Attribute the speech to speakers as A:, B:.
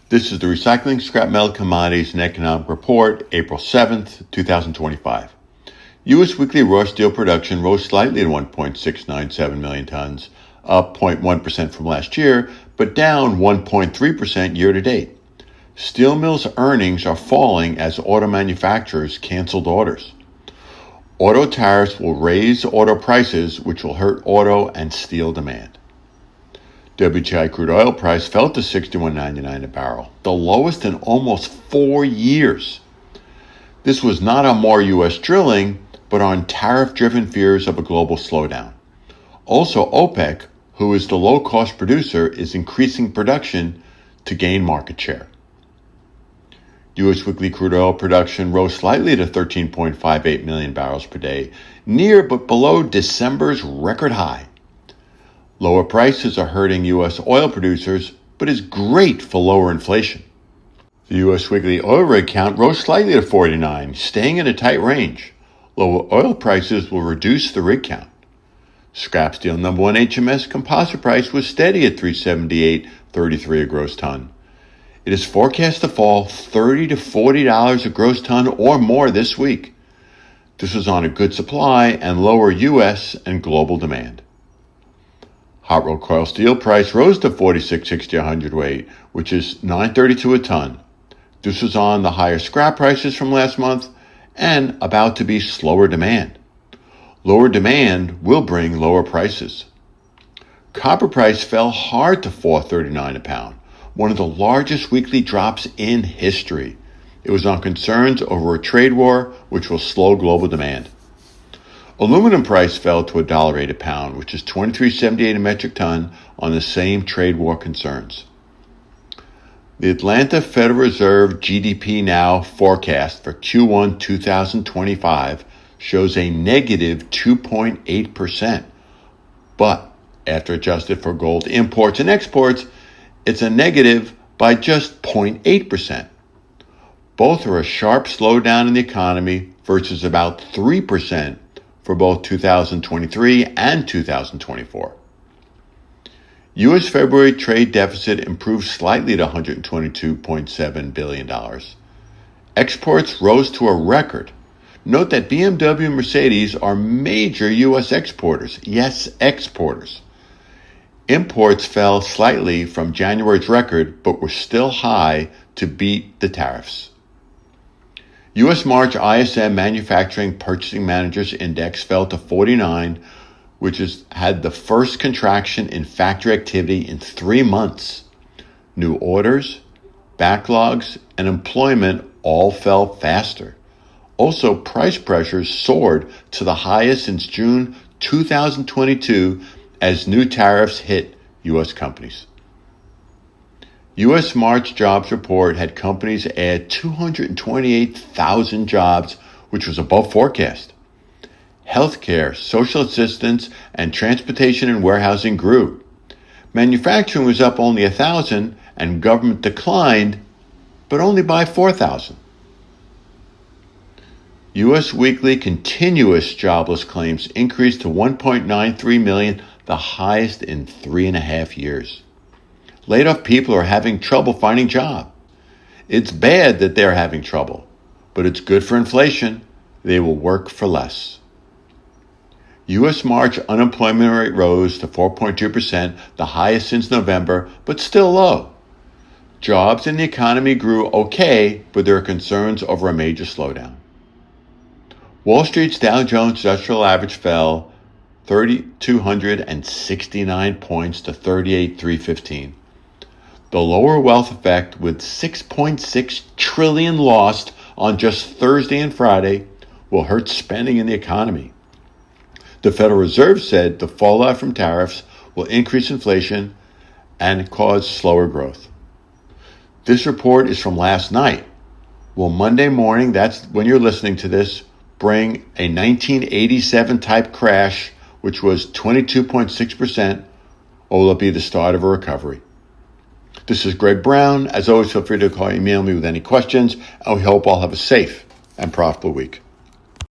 A: This is the Recycling, Scrap Metal, Commodities, and Economic Report, April 7th, 2025. U.S. weekly raw steel production rose slightly to 1.697 million tons, up 0.1% from last year, but down 1.3% year to date. Steel mills' earnings are falling as auto manufacturers canceled orders. Auto tariffs will raise auto prices, which will hurt auto and steel demand. WTI crude oil price fell to $61.99 a barrel, the lowest in almost 4 years. This was not on more U.S. drilling, but on tariff-driven fears of a global slowdown. Also, OPEC, who is the low-cost producer, is increasing production to gain market share. U.S. weekly crude oil production rose slightly to 13.58 million barrels per day, near but below December's record high. Lower prices are hurting U.S. oil producers, but is great for lower inflation. The U.S. weekly oil rig count rose slightly to 49, staying in a tight range. Lower oil prices will reduce the rig count. Scrap steel number 1 HMS composite price was steady at $378.33 a gross ton. It is forecast to fall $30 to $40 a gross ton or more this week. This is on a good supply and lower U.S. and global demand. Hot rolled coil steel price rose to $46.60 a hundredweight, which is $9.32 a ton. This was on the higher scrap prices from last month and about to be slower demand. Lower demand will bring lower prices. Copper price fell hard to $4.39 a pound, one of the largest weekly drops in history. It was on concerns over a trade war, which will slow global demand. Aluminum price fell to $1.08 a pound, which is $23.78 a metric ton on the same trade war concerns. The Atlanta Federal Reserve GDP Now forecast for Q1 2025 shows a negative 2.8%, but after adjusted for gold imports and exports, it's a negative by just 0.8%. Both are a sharp slowdown in the economy versus about 3% for both 2023 and 2024. U.S. February trade deficit improved slightly to $122.7 billion. Exports rose to a record. Note that BMW and Mercedes are major U.S. exporters. Yes, exporters. Imports fell slightly from January's record, but were still high to beat the tariffs. U.S. March ISM Manufacturing Purchasing Managers Index fell to 49, which has had the first contraction in factory activity in 3 months. New orders, backlogs, and employment all fell faster. Also, price pressures soared to the highest since June 2022 as new tariffs hit U.S. companies. U.S. March jobs report had companies add 228,000 jobs, which was above forecast. Healthcare, social assistance, and transportation and warehousing grew. Manufacturing was up only 1,000, and government declined, but only by 4,000. U.S. weekly continuous jobless claims increased to 1.93 million, the highest in 3.5 years. Laid-off people are having trouble finding a job. It's bad that they're having trouble, but it's good for inflation. They will work for less. U.S. March unemployment rate rose to 4.2%, the highest since November, but still low. Jobs in the economy grew okay, but there are concerns over a major slowdown. Wall Street's Dow Jones Industrial Average fell 3,269 points to 38,315. The lower wealth effect, with $6.6 trillion lost on just Thursday and Friday, will hurt spending in the economy. The Federal Reserve said the fallout from tariffs will increase inflation and cause slower growth. This report is from last night. Will Monday morning, that's when you're listening to this, bring a 1987 type crash, which was 22.6%, or will it be the start of a recovery? This is Greg Brown. As always, feel free to email me with any questions, and we hope all have a safe and profitable week.